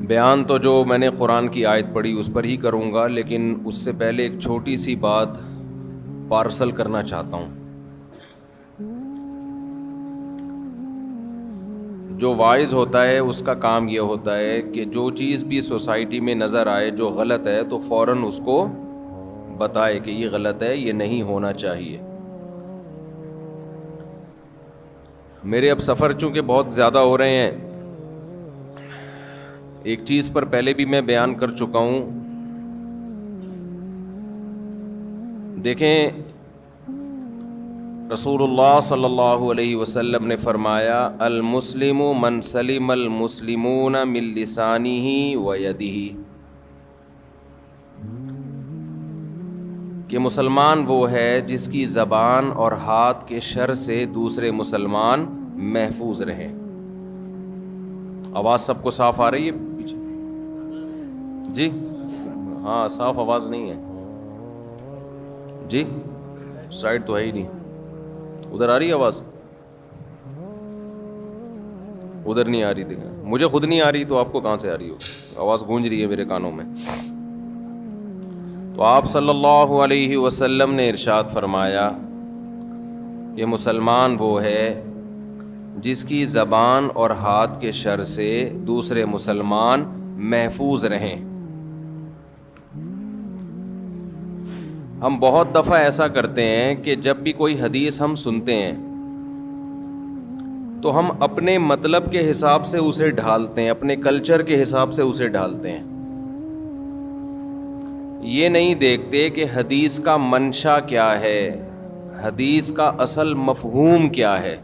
بیان تو جو میں نے قرآن کی آیت پڑھی اس پر ہی کروں گا، لیکن اس سے پہلے ایک چھوٹی سی بات پارسل کرنا چاہتا ہوں۔ جو وائز ہوتا ہے اس کا کام یہ ہوتا ہے کہ جو چیز بھی سوسائٹی میں نظر آئے جو غلط ہے تو فوراً اس کو بتائے کہ یہ غلط ہے، یہ نہیں ہونا چاہیے۔ میرے اب سفر چونکہ بہت زیادہ ہو رہے ہیں، ایک چیز پر پہلے بھی میں بیان کر چکا ہوں۔ دیکھیں، رسول اللہ صلی اللہ علیہ وسلم نے فرمایا المسلم من سلم المسلمون من لسانہ و یدہ، کہ مسلمان وہ ہے جس کی زبان اور ہاتھ کے شر سے دوسرے مسلمان محفوظ رہیں۔ آواز سب کو صاف آ رہی ہے پیچھے؟ جی ہاں، صاف آواز نہیں ہے جی، سائڈ تو ہے ہی نہیں۔ ادھر آ رہی ہے آواز؟ ادھر نہیں آ رہی تھی، مجھے خود نہیں آ رہی تو آپ کو کہاں سے آ رہی ہو؟ آواز گونج رہی ہے میرے کانوں میں۔ تو آپ صلی اللہ علیہ وسلم نے ارشاد فرمایا کہ مسلمان وہ ہے جس کی زبان اور ہاتھ کے شر سے دوسرے مسلمان محفوظ رہیں۔ ہم بہت دفعہ ایسا کرتے ہیں کہ جب بھی کوئی حدیث ہم سنتے ہیں تو ہم اپنے مطلب کے حساب سے اسے ڈھالتے ہیں، اپنے کلچر کے حساب سے اسے ڈھالتے ہیں، یہ نہیں دیکھتے کہ حدیث کا منشا کیا ہے، حدیث کا اصل مفہوم کیا ہے۔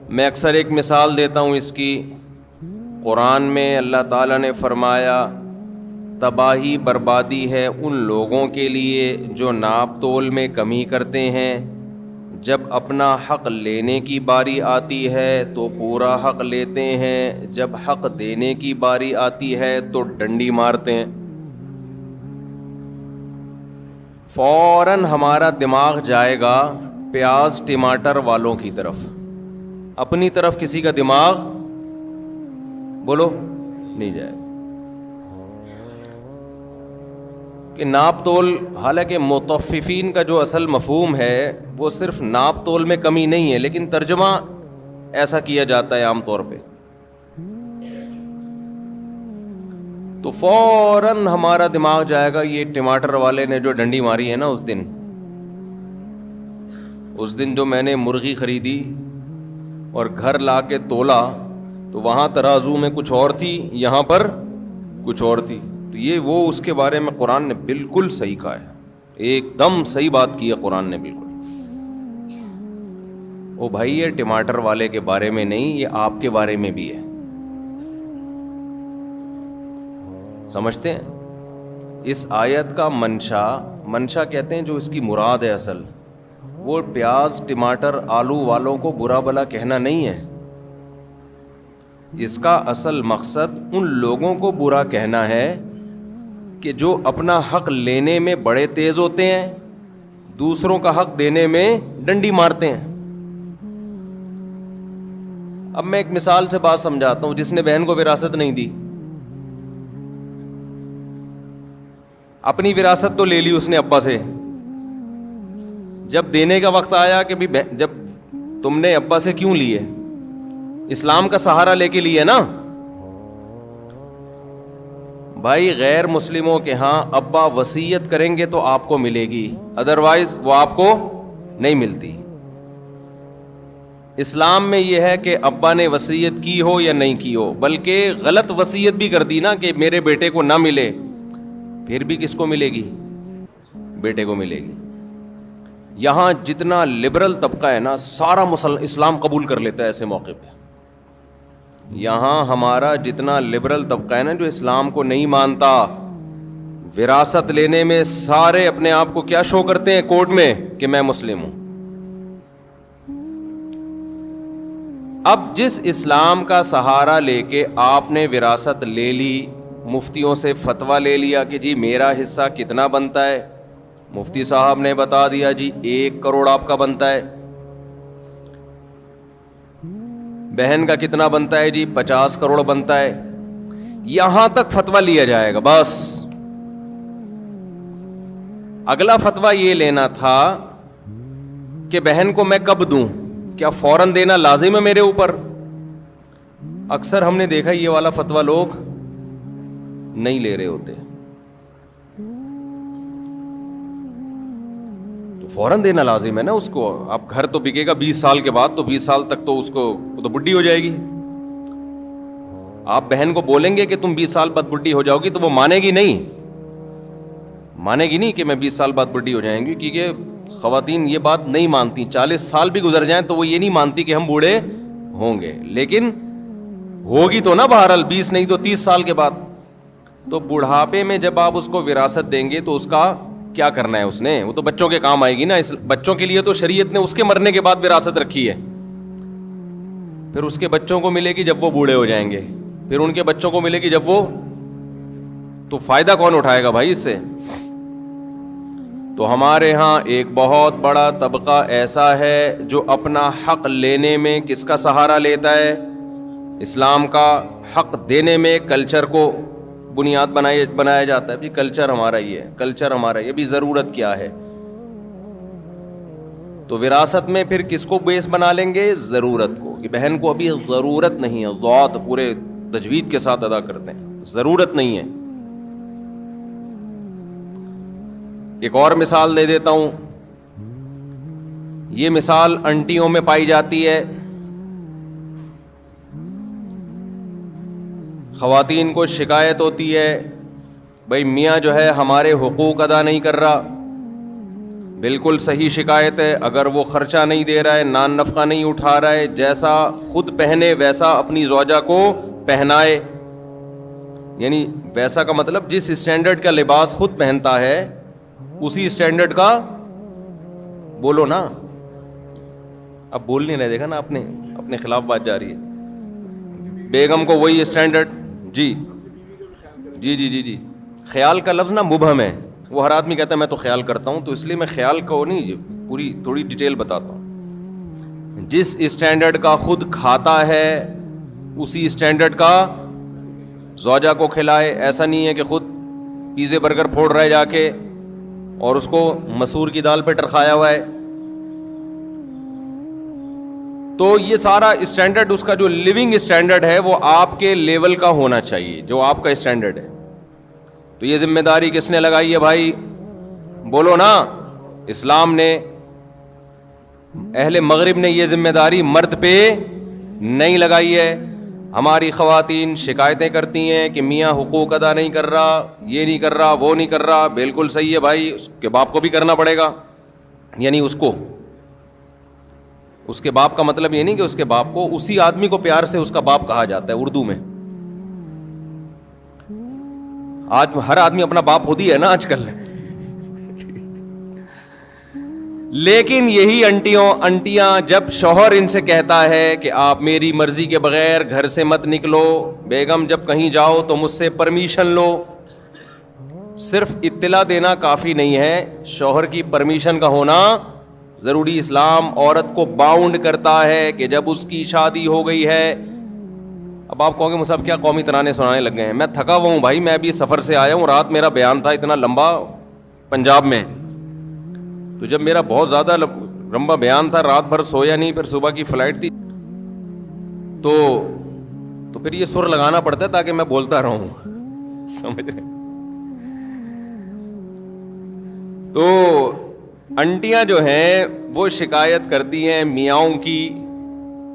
میں اکثر ایک مثال دیتا ہوں اس کی۔ قرآن میں اللہ تعالیٰ نے فرمایا تباہی بربادی ہے ان لوگوں کے لیے جو ناپ تول میں کمی کرتے ہیں، جب اپنا حق لینے کی باری آتی ہے تو پورا حق لیتے ہیں، جب حق دینے کی باری آتی ہے تو ڈنڈی مارتے ہیں۔ فوراً ہمارا دماغ جائے گا پیاز ٹماٹر والوں کی طرف، اپنی طرف کسی کا دماغ بولو نہیں جائے گا۔ کہ ناپ تول، حالانکہ مطففین کا جو اصل مفہوم ہے وہ صرف ناپ تول میں کمی نہیں ہے، لیکن ترجمہ ایسا کیا جاتا ہے عام طور پہ۔ تو فوراً ہمارا دماغ جائے گا یہ ٹماٹر والے نے جو ڈنڈی ماری ہے نا اس دن جو میں نے مرغی خریدی اور گھر لا کے تولا تو وہاں ترازو میں کچھ اور تھی، یہاں پر کچھ اور تھی۔ تو یہ وہ اس کے بارے میں قرآن نے بالکل صحیح کہا ہے، ایک دم صحیح بات کی ہے قرآن نے بالکل۔ او بھائی، یہ ٹماٹر والے کے بارے میں نہیں، یہ آپ کے بارے میں بھی ہے، سمجھتے ہیں؟ اس آیت کا منشا کہتے ہیں جو اس کی مراد ہے اصل، وہ پیاز ٹماٹر آلو والوں کو برا بلا کہنا نہیں ہے۔ اس کا اصل مقصد ان لوگوں کو برا کہنا ہے کہ جو اپنا حق لینے میں بڑے تیز ہوتے ہیں، دوسروں کا حق دینے میں ڈنڈی مارتے ہیں۔ اب میں ایک مثال سے بات سمجھاتا ہوں۔ جس نے بہن کو وراثت نہیں دی، اپنی وراثت تو لے لی اس نے ابا سے، جب دینے کا وقت آیا کہ جب تم نے ابا سے کیوں لیے؟ اسلام کا سہارا لے کے لیے نا۔ بھائی، غیر مسلموں کے ہاں ابا وصیت کریں گے تو آپ کو ملے گی، ادروائز وہ آپ کو نہیں ملتی۔ اسلام میں یہ ہے کہ ابا نے وصیت کی ہو یا نہیں کی ہو، بلکہ غلط وصیت بھی کر دی نا کہ میرے بیٹے کو نہ ملے، پھر بھی کس کو ملے گی؟ بیٹے کو ملے گی۔ یہاں جتنا لبرل طبقہ ہے نا سارا اسلام قبول کر لیتا ہے ایسے موقع پہ۔ یہاں ہمارا جتنا لبرل طبقہ ہے نا جو اسلام کو نہیں مانتا، وراثت لینے میں سارے اپنے آپ کو کیا شو کرتے ہیں کورٹ میں کہ میں مسلم ہوں۔ اب جس اسلام کا سہارا لے کے آپ نے وراثت لے لی، مفتیوں سے فتویٰ لے لیا کہ جی میرا حصہ کتنا بنتا ہے، مفتی صاحب نے بتا دیا جی 1 کروڑ آپ کا بنتا ہے، بہن کا کتنا بنتا ہے جی؟ 50 کروڑ بنتا ہے. یہاں تک فتویٰ لیا جائے گا بس. اگلا فتویٰ یہ لینا تھا کہ بہن کو میں کب دوں, کیا فوراً دینا لازم ہے میرے اوپر؟ اکثر ہم نے دیکھا یہ والا فتویٰ لوگ نہیں لے رہے ہوتے. تو فوراً دینا لازم ہے نا اس کو. اب گھر تو بکے گا 20 سال کے بعد, تو 20 سال تک تو اس کو تو بڈھی ہو جائے گی. آپ بہن کو بولیں گے کہ تم 20 سال بعد بڈھی ہو جاؤ گی, تو وہ مانے گی نہیں, مانے گی نہیں کہ میں 20 سال بعد بڈھی ہو جائیں گی, کیونکہ خواتین یہ بات نہیں مانتی. 40 سال بھی گزر جائیں تو وہ یہ نہیں مانتی کہ ہم بوڑھے ہوں گے, لیکن ہوگی تو نا بہرحال 20 نہیں تو 30 سال کے بعد. تو بڑھاپے میں جب آپ اس کو وراثت دیں گے تو اس کا کیا کرنا ہے اس نے؟ وہ تو بچوں کے کام آئے گی نا. اس بچوں کے لیے تو شریعت نے اس کے مرنے کے بعد وراثت رکھی ہے. پھر اس کے بچوں کو ملے گی جب وہ بوڑھے ہو جائیں گے, پھر ان کے بچوں کو ملے گی جب وہ, تو فائدہ کون اٹھائے گا بھائی اس سے؟ تو ہمارے ہاں ایک بہت بڑا طبقہ ایسا ہے جو اپنا حق لینے میں کس کا سہارا لیتا ہے؟ اسلام کا. حق دینے میں کلچر کو بنیاد بنایا جاتا ہے. بھی کلچر ہمارا یہ ہے, کلچر ہمارا یہ بھی, ضرورت کیا ہے؟ تو وراثت میں پھر کس کو بیس بنا لیں گے؟ ضرورت کو. کہ بہن کو ابھی ضرورت نہیں ہے, ضوابط پورے تجوید کے ساتھ ادا کرتے ہیں, ضرورت نہیں ہے. ایک اور مثال دے دیتا ہوں. یہ مثال انٹیوں میں پائی جاتی ہے. خواتین کو شکایت ہوتی ہے بھائی میاں جو ہے ہمارے حقوق ادا نہیں کر رہا. بالکل صحیح شکایت ہے. اگر وہ خرچہ نہیں دے رہا ہے, نان نفقہ نہیں اٹھا رہا ہے, جیسا خود پہنے ویسا اپنی زوجہ کو پہنائے, یعنی ویسا کا مطلب جس اسٹینڈرڈ کا لباس خود پہنتا ہے اسی اسٹینڈرڈ کا, بولو نا, اب بول نہیں رہے, دیکھا نا اپنے خلاف بات جا رہی ہے. بیگم کو وہی اسٹینڈرڈ. جی جی جی جی جی خیال کا لفظ نا مبہم ہے. وہ ہر آدمی کہتا ہے میں تو خیال کرتا ہوں, تو اس لیے میں خیال کو نہیں, پوری تھوڑی ڈیٹیل بتاتا ہوں. جس اسٹینڈرڈ کا خود کھاتا ہے اسی اسٹینڈرڈ کا زوجہ کو کھلائے. ایسا نہیں ہے کہ خود پیزے برگر پھوڑ رہا ہے جا کے اور اس کو مسور کی دال پہ ٹرکھایا ہوا ہے. تو یہ سارا اسٹینڈرڈ, اس کا جو لیونگ اسٹینڈرڈ ہے وہ آپ کے لیول کا ہونا چاہیے, جو آپ کا اسٹینڈرڈ ہے. تو یہ ذمہ داری کس نے لگائی ہے بھائی؟ بولو نا. اسلام نے, اہل مغرب نے یہ ذمہ داری مرد پہ نہیں لگائی ہے. ہماری خواتین شکایتیں کرتی ہیں کہ میاں حقوق ادا نہیں کر رہا, یہ نہیں کر رہا, وہ نہیں کر رہا. بالکل صحیح ہے بھائی, اس کے باپ کو بھی کرنا پڑے گا. یعنی اس کے باپ کا مطلب یہ نہیں کہ اس کے باپ کو, اسی آدمی کو پیار سے اس کا باپ کہا جاتا ہے اردو میں. آج ہر آدمی اپنا باپ خود ہی ہے نا آج کل. لیکن یہی انٹیاں جب شوہر ان سے کہتا ہے کہ آپ میری مرضی کے بغیر گھر سے مت نکلو, بیگم جب کہیں جاؤ تو مجھ سے پرمیشن لو. صرف اطلاع دینا کافی نہیں ہے, شوہر کی پرمیشن کا ہونا ضروری. اسلام عورت کو باؤنڈ کرتا ہے کہ جب اس کی شادی ہو گئی ہے. اب آپ کہو گے مصعب کیا قومی ترانے سنانے لگ گئے ہیں؟ میں تھکا ہوا ہوں بھائی, میں ابھی سفر سے آیا ہوں. رات میرا بیان تھا اتنا لمبا پنجاب میں, تو جب میرا بہت زیادہ لمبا بیان تھا, رات بھر سویا نہیں, پھر صبح کی فلائٹ تھی, تو پھر یہ سر لگانا پڑتا ہے تاکہ میں بولتا رہوں. سمجھ رہے؟ تو انٹیاں جو ہیں وہ شکایت کرتی ہیں میاؤں کی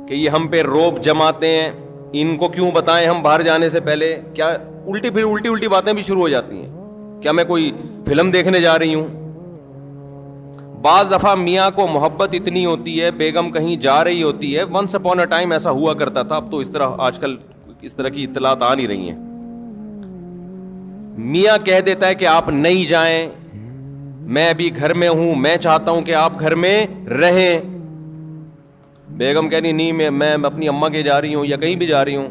کہ یہ ہم پہ روب جماتے ہیں. ان کو کیوں بتائیں ہم باہر جانے سے پہلے؟ کیا الٹی باتیں بھی شروع ہو جاتی ہیں. کیا میں کوئی فلم دیکھنے جا رہی ہوں؟ بعض دفعہ میاں کو محبت اتنی ہوتی ہے, بیگم کہیں جا رہی ہوتی ہے. ونس اپون اے ٹائم ایسا ہوا کرتا تھا, اب تو اس طرح آج کل اس طرح کی اطلاعات آ نہیں رہی ہیں. میاں کہہ دیتا ہے کہ آپ نہیں جائیں, میں ابھی گھر میں ہوں, میں چاہتا ہوں کہ آپ گھر میں رہیں. بیگم کہنی نہیں, میں اپنی اماں کے جا رہی ہوں یا کہیں بھی جا رہی ہوں.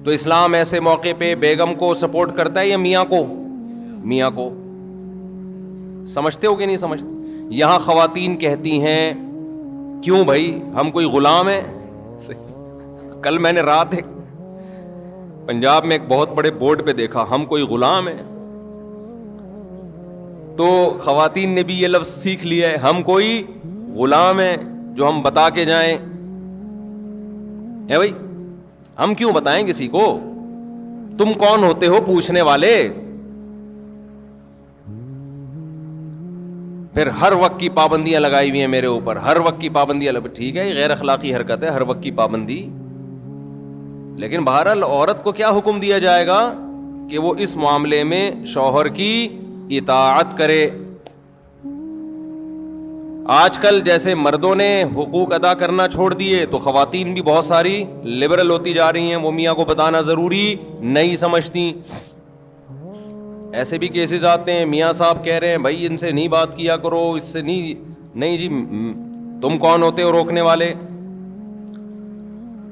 تو اسلام ایسے موقع پہ بیگم کو سپورٹ کرتا ہے یا میاں کو؟ میاں کو. سمجھتے ہو کہ نہیں سمجھتے؟ یہاں خواتین کہتی ہیں کیوں بھائی ہم کوئی غلام ہیں؟ کل میں نے رات پنجاب میں ایک بہت بڑے بورڈ پہ دیکھا ہم کوئی غلام ہیں, تو خواتین نے بھی یہ لفظ سیکھ لیا ہے ہم کوئی غلام ہیں جو ہم بتا کے جائیں. ہے بھائی, ہم کیوں بتائیں کسی کو؟ تم کون ہوتے ہو پوچھنے والے؟ پھر ہر وقت کی پابندیاں لگائی ہوئی ہیں میرے اوپر, ہر وقت کی پابندیاں ٹھیک ہے, یہ غیر اخلاقی حرکت ہے ہر وقت کی پابندی, لیکن بہرحال عورت کو کیا حکم دیا جائے گا کہ وہ اس معاملے میں شوہر کی اطاعت کرے. آج کل جیسے مردوں نے حقوق ادا کرنا چھوڑ دیے تو خواتین بھی بہت ساری لبرل ہوتی جا رہی ہیں, وہ میاں کو بتانا ضروری نہیں سمجھتی. ایسے بھی کیسز آتے ہیں میاں صاحب کہہ رہے ہیں بھائی ان سے نہیں بات کیا کرو, اس سے نہیں جی تم کون ہوتے ہو روکنے والے.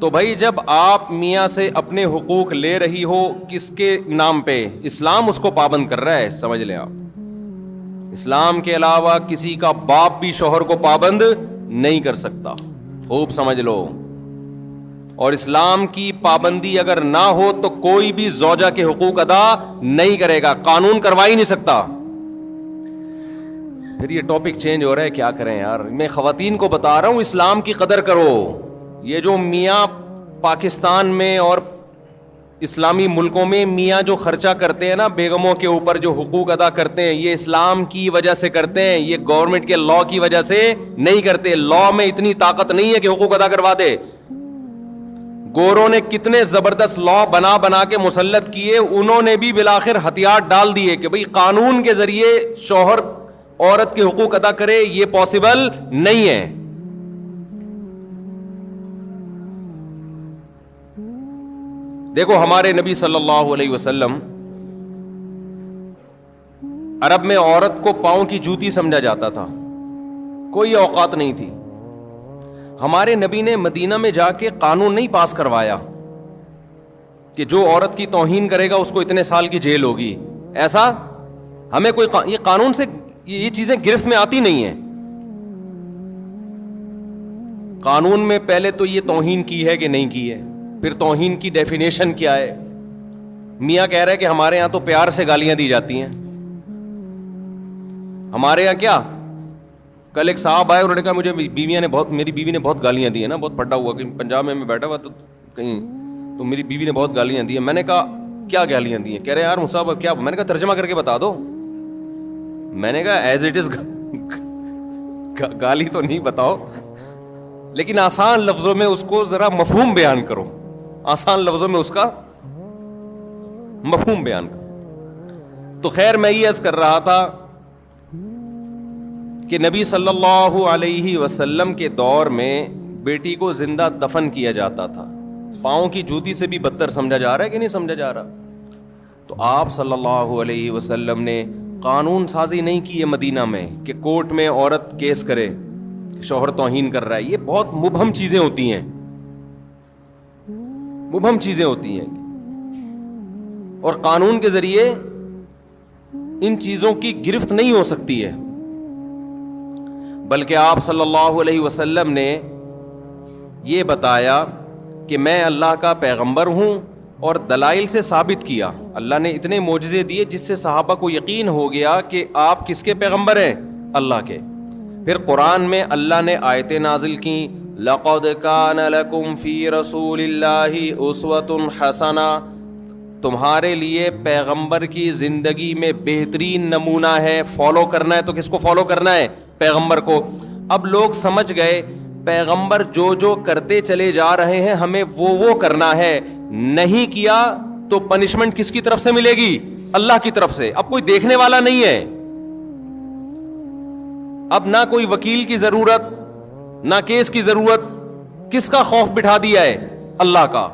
تو بھائی جب آپ میاں سے اپنے حقوق لے رہی ہو کس کے نام پہ؟ اسلام اس کو پابند کر رہا ہے, سمجھ لیں آپ. اسلام کے علاوہ کسی کا باپ بھی شوہر کو پابند نہیں کر سکتا, خوب سمجھ لو. اور اسلام کی پابندی اگر نہ ہو تو کوئی بھی زوجہ کے حقوق ادا نہیں کرے گا, قانون کروا ہی نہیں سکتا. پھر یہ ٹاپک چینج ہو رہا ہے, کیا کریں یار. میں خواتین کو بتا رہا ہوں اسلام کی قدر کرو. یہ جو میاں پاکستان میں اور اسلامی ملکوں میں میاں جو خرچہ کرتے ہیں نا بیگموں کے اوپر, جو حقوق ادا کرتے ہیں, یہ اسلام کی وجہ سے کرتے ہیں, یہ گورنمنٹ کے لا کی وجہ سے نہیں کرتے. لا میں اتنی طاقت نہیں ہے کہ حقوق ادا کروا دے. گوروں نے کتنے زبردست لا بنا کے مسلط کیے, انہوں نے بھی بالآخر ہتھیار ڈال دیے کہ بھئی قانون کے ذریعے شوہر عورت کے حقوق ادا کرے, یہ پاسبل نہیں ہے. دیکھو ہمارے نبی صلی اللہ علیہ وسلم, عرب میں عورت کو پاؤں کی جوتی سمجھا جاتا تھا, کوئی اوقات نہیں تھی. ہمارے نبی نے مدینہ میں جا کے قانون نہیں پاس کروایا کہ جو عورت کی توہین کرے گا اس کو اتنے سال کی جیل ہوگی. ایسا ہمیں کوئی یہ قانون سے یہ چیزیں گرفت میں آتی نہیں ہیں. قانون میں پہلے تو یہ توہین کی ہے کہ نہیں کی ہے, پھر توہین کی ڈیفینیشن کیا ہے. میاں کہہ رہے کہ ہمارے یہاں تو پیار سے گالیاں دی جاتی ہیں. ہمارے یہاں کیا, کل ایک صاحب آئے, انہوں نے کہا مجھے میری بیوی نے بہت گالیاں دی ہیں نا, بہت پھٹا ہوا, کہ پنجاب میں بیٹھا ہوا تو کہیں, تو میری بیوی نے بہت گالیاں دی ہیں. میں نے کہا کیا گالیاں دی ہیں؟ کہہ رہے یار مصعب کیا؟ میں نے کہا ترجمہ کر کے بتا دو. میں نے کہا ایز اٹ از گالی تو نہیں بتاؤ, لیکن آسان لفظوں میں اس کو ذرا مفہوم بیان کرو, آسان لفظوں میں اس کا مفہوم بیان کرو. تو خیر میں یہ عرض کر رہا تھا کہ نبی صلی اللہ علیہ وسلم کے دور میں بیٹی کو زندہ دفن کیا جاتا تھا. پاؤں کی جوتی سے بھی بدتر سمجھا جا رہا ہے کہ نہیں سمجھا جا رہا؟ تو آپ صلی اللہ علیہ وسلم نے قانون سازی نہیں کی ہے مدینہ میں کہ کورٹ میں عورت کیس کرے شوہر توہین کر رہا ہے. یہ بہت مبہم چیزیں ہوتی ہیں, مبہم چیزیں ہوتی ہیں, اور قانون کے ذریعے ان چیزوں کی گرفت نہیں ہو سکتی ہے. بلکہ آپ صلی اللہ علیہ وسلم نے یہ بتایا کہ میں اللہ کا پیغمبر ہوں, اور دلائل سے ثابت کیا. اللہ نے اتنے معجزے دیے جس سے صحابہ کو یقین ہو گیا کہ آپ کس کے پیغمبر ہیں؟ اللہ کے. پھر قرآن میں اللہ نے آیتیں نازل کی, لَقَدْ كَانَ لَكُمْ فِي رَسُولِ اللَّهِ أُسْوَةٌ حَسَنَةٌ, تمہارے لیے پیغمبر کی زندگی میں بہترین نمونہ ہے. فالو کرنا ہے تو کس کو فالو کرنا ہے؟ پیغمبر کو. اب لوگ سمجھ گئے پیغمبر جو کرتے چلے جا رہے ہیں ہمیں وہ کرنا ہے, نہیں کیا تو پنشمنٹ کس کی طرف سے ملے گی؟ اللہ کی طرف سے. اب کوئی دیکھنے والا نہیں ہے, اب نہ کوئی وکیل کی ضرورت, نہ کیس کی ضرورت. کس کا خوف بٹھا دیا ہے؟ اللہ کا.